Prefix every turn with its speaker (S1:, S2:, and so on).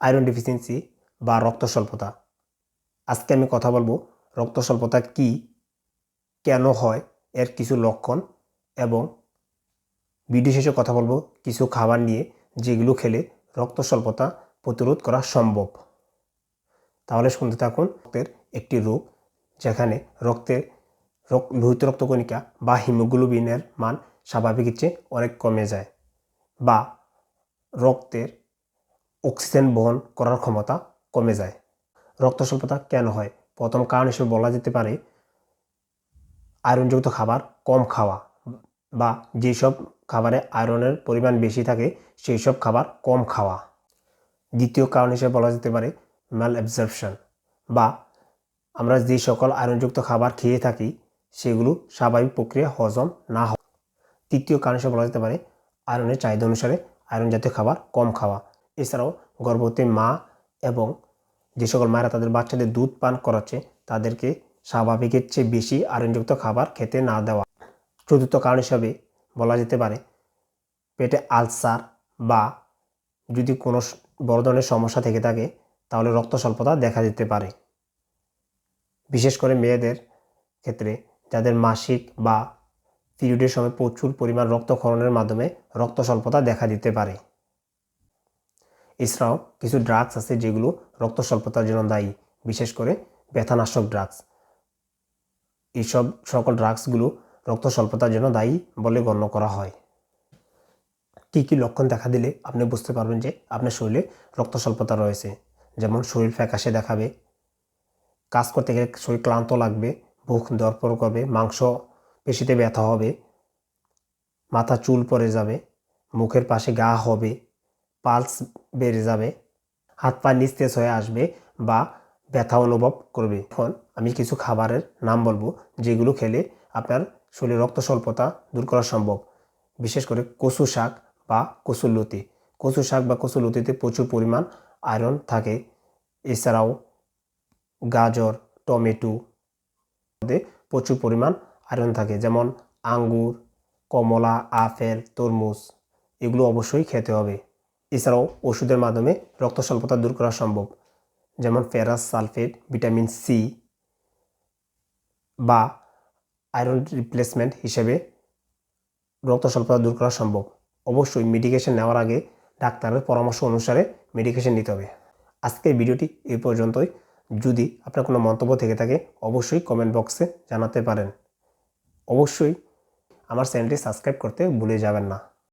S1: Iron deficiency বা রক্ত স্বল্পতা। আজকে আমি কথা বলবো রক্ত স্বল্পতা কী, কেন হয়, এর কিছু লক্ষণ এবং ভিডিও শেষে কথা বলবো কিছু খাবার নিয়ে যেগুলো খেলে রক্ত স্বল্পতা প্রতিরোধ করা সম্ভব। তাহলে শুনতে থাকুন। রক্তের একটি রোগ যেখানে লোহিত রক্তকণিকা বা হিমোগ্লোবিনের মান স্বাভাবিকের চেয়ে অনেক কমে যায় বা রক্তের অক্সিজেন বহন করার ক্ষমতা কমে যায়। রক্ত স্বল্পতা কেন হয়? প্রথম কারণ হিসেবে বলা যেতে পারে আয়রনযুক্ত খাবার কম খাওয়া বা যেসব খাবারে আয়রনের পরিমাণ বেশি থাকে সেই সব খাবার কম খাওয়া। দ্বিতীয় কারণ হিসেবে বলা যেতে পারে ম্যাল অ্যাবজর্পশন বা আমরা যে সকল আয়রনযুক্ত খাবার খেয়ে থাকি সেগুলো স্বাভাবিক প্রক্রিয়া হজম না হওয়া। তৃতীয় কারণ হিসেবে বলা যেতে পারে আয়রনের চাহিদা অনুসারে আয়রন জাতীয় খাবার কম খাওয়া। এছাড়াও গর্ভবতী মা এবং যে সকল মায়েরা তাদের বাচ্চাদের দুধ পান করাচ্ছে তাদেরকে স্বাভাবিকের চেয়ে বেশি আয়রনযুক্ত খাবার খেতে না দেওয়া। চতুর্থ কারণ হিসাবে বলা যেতে পারে পেটে আলসার বা যদি কোনো বড় ধরনের সমস্যা থেকে থাকে তাহলে রক্ত স্বল্পতা দেখা দিতে পারে। বিশেষ করে মেয়েদের ক্ষেত্রে যাদের মাসিক বা পিরিয়ডের সময় প্রচুর পরিমাণ রক্তক্ষরণের মাধ্যমে রক্ত স্বল্পতা দেখা দিতে পারে। এছাড়াও কিছু ড্রাগস আছে যেগুলো রক্ত স্বল্পতার জন্য দায়ী, বিশেষ করে ব্যথানাশক ড্রাগস। এইসব সকল ড্রাগসগুলো রক্ত স্বল্পতার জন্য দায়ী বলে গণ্য করা হয়। কী কী লক্ষণ দেখা দিলে আপনি বুঝতে পারবেন যে আপনার শরীরে রক্ত স্বল্পতা রয়েছে? যেমন শরীর ফ্যাকাশে দেখাবে, কাজ করতে গেলে শরীর ক্লান্ত লাগবে, বুক ধড়ফড় করবে, মাংস পেশিতে ব্যথা হবে, মাথা চুল পড়ে যাবে, মুখের পাশে ঘা হবে, পালস বেড়ে যাবে, হাত পা নিস্তেজ হয়ে আসবে বা ব্যথা অনুভব করবে। এখন আমি কিছু খাবারের নাম বলবো যেগুলো খেলে আপনার শরীরে রক্ত স্বল্পতা দূর করা সম্ভব। বিশেষ করে কচু শাক বা কচুরলতি। কচু শাক বা কচুরলতিতে প্রচুর পরিমাণ আয়রন থাকে। এছাড়াও গাজর, টমেটো মধ্যে প্রচুর পরিমাণ আয়রন থাকে, যেমন আঙ্গুর, কমলা, আপেল, তরমুজ, এগুলো অবশ্যই খেতে হবে। এছাড়াও ওষুধের মাধ্যমে রক্ত স্বল্পতা দূর করা সম্ভব, যেমন ফেরাস সালফেট, ভিটামিন সি বা আয়রন রিপ্লেসমেন্ট হিসেবে রক্ত স্বল্পতা দূর করা সম্ভব। অবশ্যই মেডিকেশন নেওয়ার আগে ডাক্তারের পরামর্শ অনুসারে মেডিকেশন নিতে হবে। আজকের ভিডিওটি এই পর্যন্তই। যদি আপনার কোনো মন্তব্য থেকে থাকে অবশ্যই কমেন্ট বক্সে জানাতে পারেন। অবশ্যই আমার চ্যানেলটি সাবস্ক্রাইব করতে ভুলে যাবেন না।